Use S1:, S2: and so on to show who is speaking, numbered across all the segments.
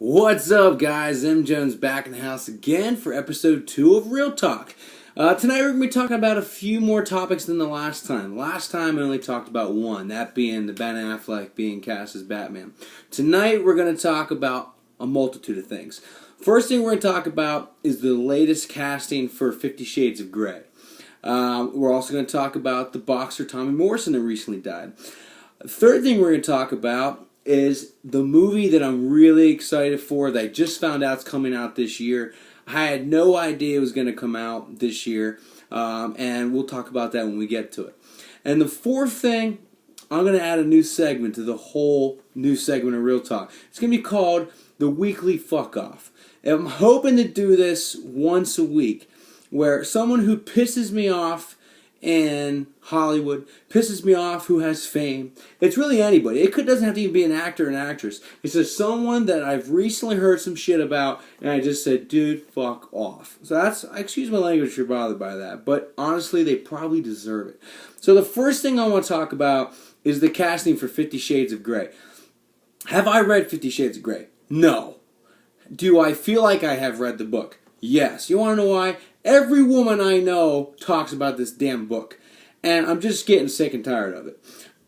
S1: What's up, guys? M. Jones back in the house again for episode 2 of Real Talk. Tonight we're going to be talking about a few more topics than the last time. Last time I only talked about one, that being the Ben Affleck being cast as Batman. Tonight we're going to talk about a multitude of things. First thing we're going to talk about is the latest casting for 50 Shades of Grey. We're also going to talk about the boxer Tommy Morrison that recently died. The third thing we're going to talk about is the movie that I'm really excited for that I just found out is coming out this year. I had no idea it was going to come out this year, and we'll talk about that when we get to it. And the fourth thing, I'm going to add a new segment to the whole new segment of Real Talk. It's going to be called The Weekly Fuck Off. And I'm hoping to do this once a week, where someone who pisses me off in Hollywood, pisses me off, who has fame. It's really anybody. It doesn't have to even be an actor or an actress. It's just someone that I've recently heard some shit about, and I just said, dude, fuck off. So that's, excuse my language if you're bothered by that, but honestly, they probably deserve it. So the first thing I want to talk about is the casting for 50 Shades of Grey. Have I read 50 Shades of Grey? No. Do I feel like I have read the book? Yes. You want to know why? Every woman I know talks about this damn book, and I'm just getting sick and tired of it.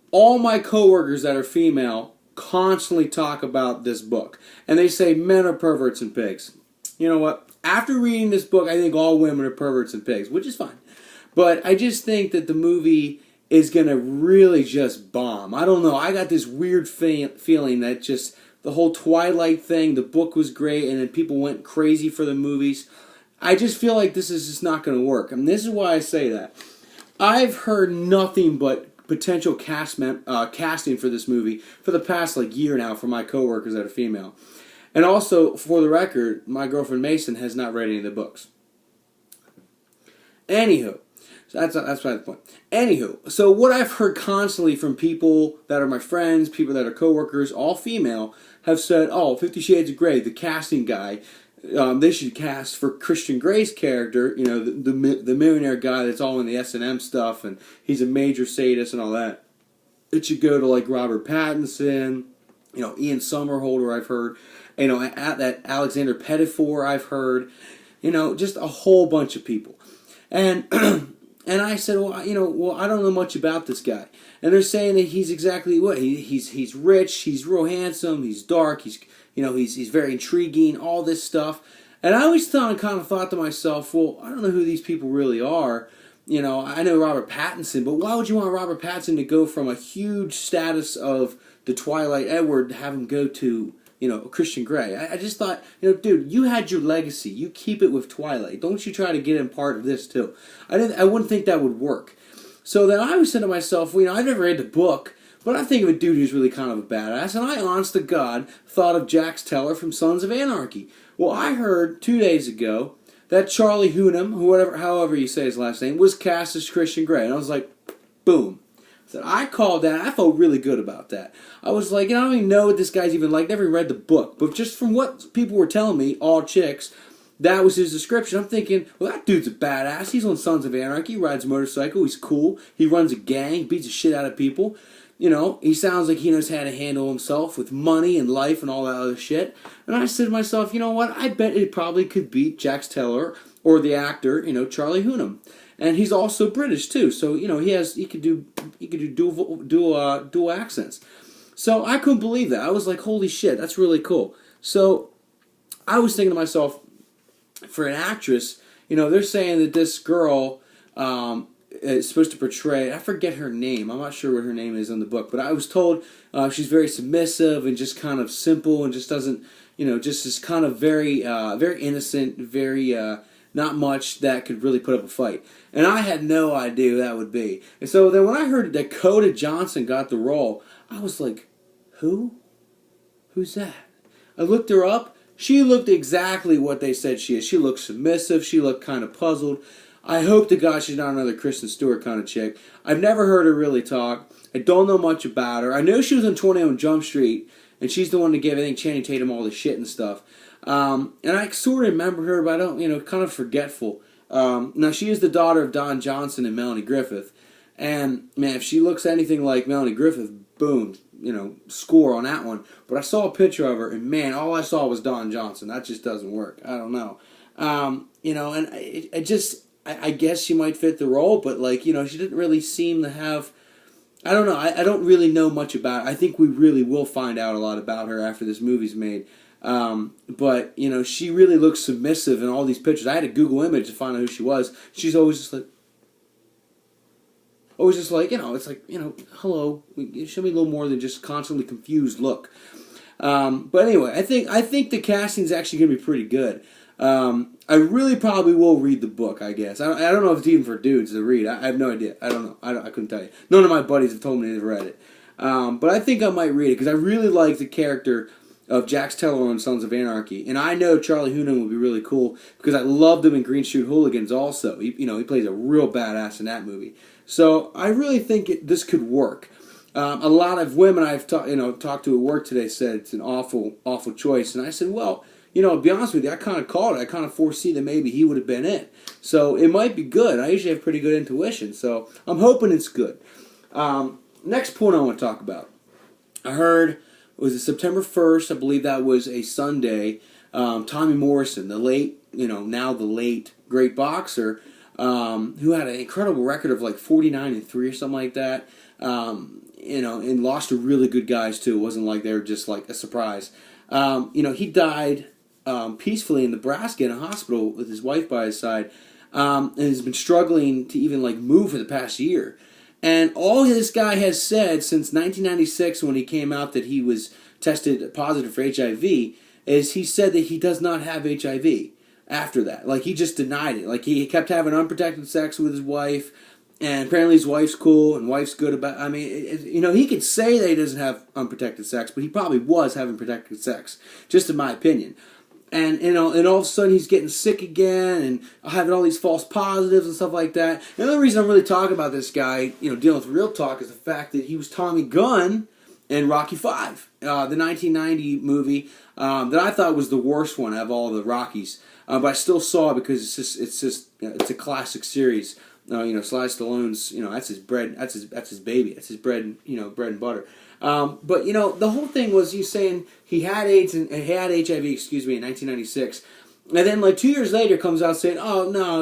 S1: All my coworkers that are female constantly talk about this book, and they say men are perverts and pigs. You know what? After reading this book, I think all women are perverts and pigs, which is fine. But I just think that the movie is going to really just bomb. I don't know. I got this weird feeling that just the whole Twilight thing, the book was great, and then people went crazy for the movies. I just feel like this is just not going to work. And this is why I say that. I've heard nothing but potential casting for this movie for the past year now from my coworkers that are female. And also, for the record, my girlfriend Mason has not read any of the books. Anywho, so that's by the point. Anywho, so what I've heard constantly from people that are my friends, people that are coworkers, all female, have said, oh, 50 Shades of Grey, the casting guy, they should cast for Christian Grey's character, you know, the millionaire guy that's all in the S&M stuff, and he's a major sadist and all that. It should go to Robert Pattinson, you know, Ian Somerhalder, I've heard, you know, at that Alexander Pettifor, I've heard, you know, just a whole bunch of people. And and I said, well, I don't know much about this guy. And they're saying that he's exactly what? He's rich, he's real handsome, he's dark, he's very intriguing, all this stuff. And I always kind of thought to myself, well, I don't know who these people really are. You know, I know Robert Pattinson, but why would you want Robert Pattinson to go from a huge status of the Twilight Edward to have him go to, you know, Christian Grey? I just thought, you know, dude, you had your legacy. You keep it with Twilight. Don't you try to get in part of this too. I wouldn't think that would work. So then I was saying to myself, well, you know, I've never read the book, but I think of a dude who's really kind of a badass, and I, honest to God, thought of Jax Teller from Sons of Anarchy. Well, I heard 2 days ago that Charlie Hunnam, however you say his last name, was cast as Christian Grey, and I was like, boom. So I called that, and I felt really good about that. I was like, I don't even know what this guy's even like, never read the book, but just from what people were telling me, all chicks, that was his description. I'm thinking, well, that dude's a badass. He's on Sons of Anarchy, he rides a motorcycle, he's cool, he runs a gang, beats the shit out of people. You know, he sounds like he knows how to handle himself with money and life and all that other shit. And I said to myself, you know what? I bet it probably could beat Jax Teller or the actor, you know, Charlie Hunnam. And he's also British too, so you know he could do dual accents. So I couldn't believe that. I was like, holy shit, that's really cool. So I was thinking to myself, for an actress, you know, they're saying that this girl is supposed to portray, I forget her name, I'm not sure what her name is in the book, but I was told she's very submissive and just kind of simple and just doesn't, you know, just is kind of very innocent, very not much that could really put up a fight. And I had no idea who that would be. And so then when I heard Dakota Johnson got the role, I was like, who? Who's that? I looked her up. She looked exactly what they said she is. She looked submissive. She looked kind of puzzled. I hope to God she's not another Kristen Stewart kind of chick. I've never heard her really talk. I don't know much about her. I know she was in 21 Jump Street, and she's the one to give, I think, Channing Tatum all the shit and stuff. And I sort of remember her, but I don't, you know, kind of forgetful. Now, she is the daughter of Don Johnson and Melanie Griffith. And, man, if she looks anything like Melanie Griffith, boom, score on that one. But I saw a picture of her, and man, all I saw was Dawn Johnson. That just doesn't work. I don't know. And I guess she might fit the role, but she didn't really seem to have. I don't know. I don't really know much about it. I think we really will find out a lot about her after this movie's made. But she really looks submissive in all these pictures. I had a Google image to find out who she was. She's always just like, it's like, hello, show me a little more than just constantly confused look. But anyway, I think the casting's actually going to be pretty good. I really probably will read the book, I guess. I don't know if it's even for dudes to read. I have no idea. I don't know. I couldn't tell you. None of my buddies have told me they've read it. But I think I might read it because I really like the character of Jax Teller on Sons of Anarchy. And I know Charlie Hunnam would be really cool because I loved him in Green Street Hooligans also. He plays a real badass in that movie. So I really think this could work. A lot of women I've talked to at work today said it's an awful, awful choice. And I said, well, to be honest with you, I kind of called it. I kind of foresee that maybe he would have been it. So it might be good. I usually have pretty good intuition. So I'm hoping it's good. Next point I want to talk about. I heard, was it September 1st? I believe that was a Sunday. Tommy Morrison, the late, now the late great boxer, who had an incredible record of like 49-3 or something like that. And lost to really good guys too. It wasn't like they were just like a surprise. He died peacefully in Nebraska in a hospital with his wife by his side, and has been struggling to even move for the past year. And all this guy has said since 1996, when he came out that he was tested positive for HIV, is he said that he does not have HIV after that. He just denied it. He kept having unprotected sex with his wife, and apparently his wife's cool and wife's good about. I mean, he could say that he doesn't have unprotected sex, but he probably was having protected sex, just in my opinion. And and all of a sudden he's getting sick again and having all these false positives and stuff like that. And the only reason I'm really talking about this guy, dealing with real talk, is the fact that he was Tommy Gunn in Rocky V, the 1990 movie that I thought was the worst one out of all the Rockies. But I still saw it because it's a classic series. Sly Stallone's, that's his bread, that's his baby, that's his bread, bread and butter. But the whole thing was he's saying he had AIDS and he had HIV, in 1996, and then 2 years later comes out saying, oh no,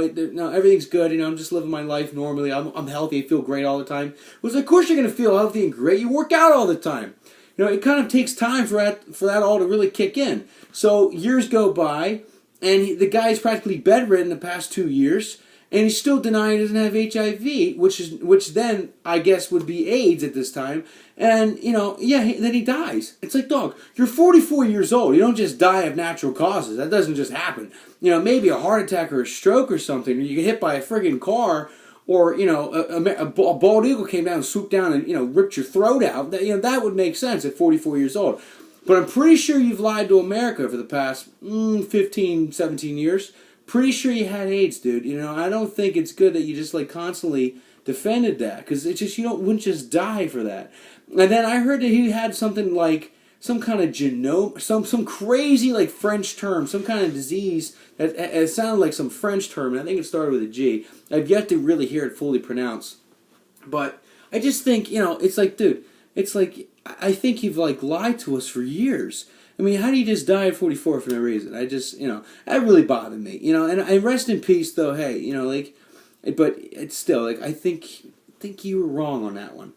S1: everything's good, I'm just living my life normally, I'm healthy, I feel great all the time. It was of course you're gonna feel healthy and great. You work out all the time. It kind of takes time for that all to really kick in. So years go by, and the guy's practically bedridden the past 2 years. And he's still denying he doesn't have HIV, which then I guess would be AIDS at this time. And then he dies. It's like, dog, you're 44 years old. You don't just die of natural causes. That doesn't just happen. Maybe a heart attack or a stroke or something, or you get hit by a friggin' car, or a bald eagle came down and swooped down and ripped your throat out. That would make sense at 44 years old. But I'm pretty sure you've lied to America for the past 15, 17 years. Pretty sure you had AIDS, dude. I don't think it's good that you just constantly defended that, because it's just wouldn't just die for that. And then I heard that he had something like some kind of genome, some crazy French term, some kind of disease that it sounded like some French term, and I think it started with a G. I've yet to really hear it fully pronounced, but I just think it's like, dude, it's like I think you've lied to us for years. I mean, how do you just die at 44 for no reason? I just, that really bothered me, and I rest in peace, though, hey, but it's still, I think you were wrong on that one.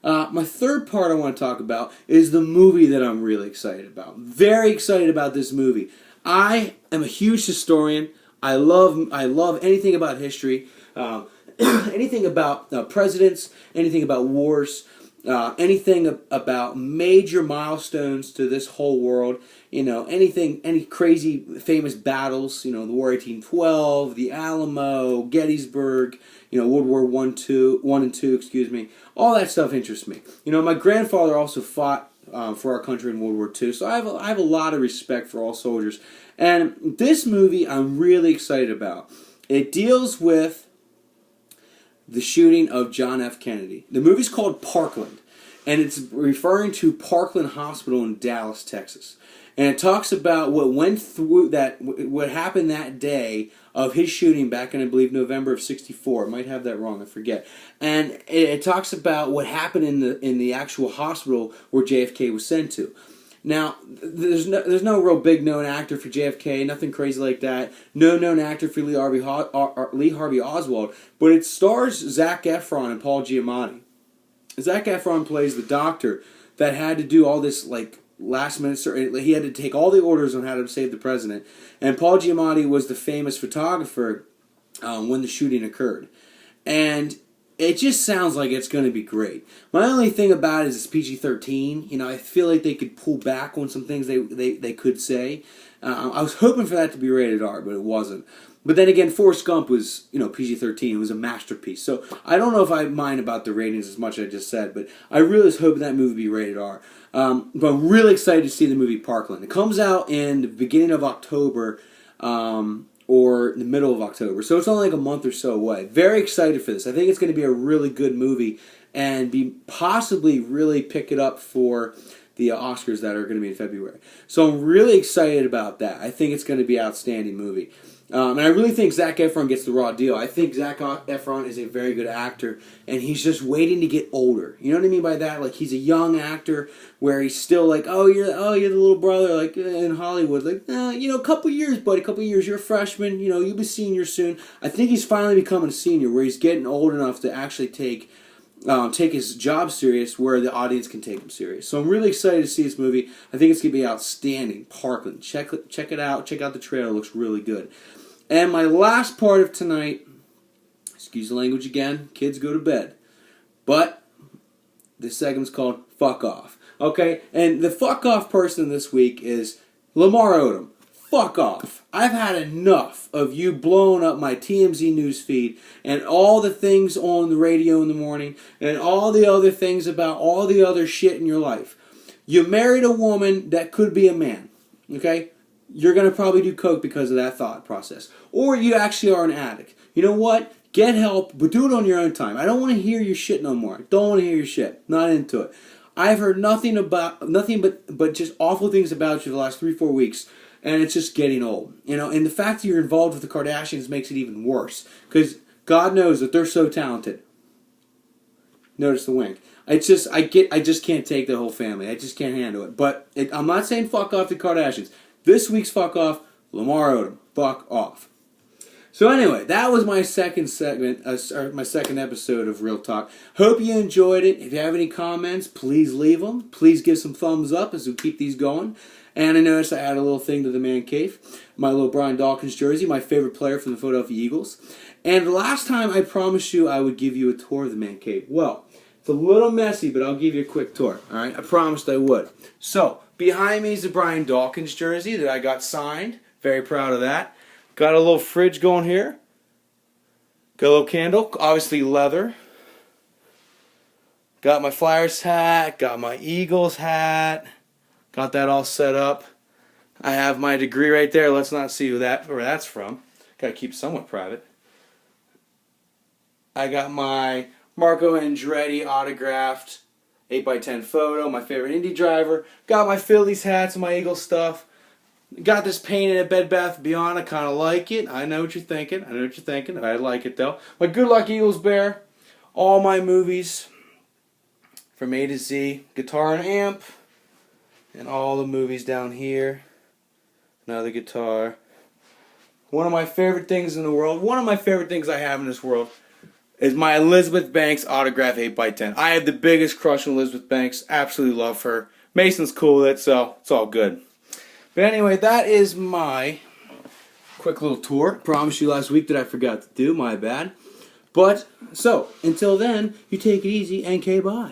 S1: My third part I want to talk about is the movie that I'm really excited about. Very excited about this movie. I am a huge historian. I love anything about history, anything about presidents, anything about wars, anything about major milestones to this whole world, any crazy famous battles, the War 1812, the Alamo, Gettysburg, World War One and Two, all that stuff interests me. My grandfather also fought for our country in World War II, so I have a lot of respect for all soldiers. And this movie I'm really excited about. It deals with the shooting of John F. Kennedy. The movie's called Parkland, and it's referring to Parkland Hospital in Dallas, Texas. and it talks about what went through what happened that day of his shooting back in, I believe, November of '64. I might have that wrong, I forget. And it talks about what happened in the actual hospital where JFK was sent to. Now, there's no real big known actor for JFK, nothing crazy like that. No known actor for Lee Harvey Oswald, but it stars Zac Efron and Paul Giamatti. Zac Efron plays the doctor that had to do all this like last minute. He had to take all the orders on how to save the president, and Paul Giamatti was the famous photographer when the shooting occurred, and it just sounds like it's going to be great. My only thing about it is it's PG-13. You know, I feel like they could pull back on some things they could say. I was hoping for that to be rated R, but it wasn't. But then again, Forrest Gump was, PG-13. It was a masterpiece. So I don't know if I mind about the ratings as much as I just said, but I really was hoping that movie be rated R. But I'm really excited to see the movie Parkland. It comes out in the beginning of October, or the middle of October. So it's only like a month or so away. Very excited for this. I think it's going to be a really good movie and possibly really pick it up for the Oscars that are going to be in February. So I'm really excited about that. I think it's going to be an outstanding movie. And I really think Zac Efron gets the raw deal. I think Zac Efron is a very good actor, and he's just waiting to get older. You know what I mean by that? Like, he's a young actor where he's still like, you're the little brother, like in Hollywood. Like, a couple years, buddy, couple years. You're a freshman. You'll be senior soon. I think he's finally becoming a senior, where he's getting old enough to actually take his job serious, where the audience can take him serious. So I'm really excited to see this movie. I think it's going to be outstanding. Parkland. Check it out. Check out the trailer. It looks really good. And my last part of tonight, excuse the language again, kids go to bed. But this segment's called Fuck Off. Okay? And the fuck off person this week is Lamar Odom. Fuck off. I've had enough of you blowing up my TMZ news feed and all the things on the radio in the morning and all the other things about all the other shit in your life. You married a woman that could be a man. Okay? You're going to probably do coke because of that thought process. Or you actually are an addict. You know what? Get help, but do it on your own time. I don't want to hear your shit no more. Don't want to hear your shit. Not into it. I've heard nothing but just awful things about you the last 3-4 weeks, and it's just getting old. And the fact that you're involved with the Kardashians makes it even worse, because God knows that they're so talented. Notice the wink. I just can't take the whole family. I just can't handle it. But I'm not saying fuck off the Kardashians. This week's fuck off, Lamar Odom. Fuck off. So anyway, that was my second segment, my second episode of Real Talk. Hope you enjoyed it. If you have any comments, please leave them. Please give some thumbs up as we keep these going. And I noticed I added a little thing to the man cave. My little Brian Dawkins jersey, my favorite player from the Philadelphia Eagles. And last time I promised you I would give you a tour of the man cave. Well, it's a little messy, but I'll give you a quick tour. All right, I promised I would. So, behind me is the Brian Dawkins jersey that I got signed. Very proud of that. Got a little fridge going here. Got a little candle, obviously leather. Got my Flyers hat, got my Eagles hat. Got that all set up. I have my degree right there. Let's not see where that's from. Got to keep it somewhat private. I got my Marco Andretti autographed 8x10 photo, my favorite Indy driver. Got my Phillies hats and my Eagles stuff. Got this painted at Bed Bath & Beyond. I kind of like it. I know what you're thinking. I like it, though. My Good Luck Eagles bear. All my movies from A to Z. Guitar and amp. And all the movies down here. Another guitar. One of my favorite things in the world, one of my favorite things I have in this world, is my Elizabeth Banks autograph 8x10. I have the biggest crush on Elizabeth Banks. Absolutely love her. Mason's cool with it, so it's all good. But anyway, that is my quick little tour. Promised you last week that I forgot to do. My bad. But, so, until then, you take it easy and K-bye.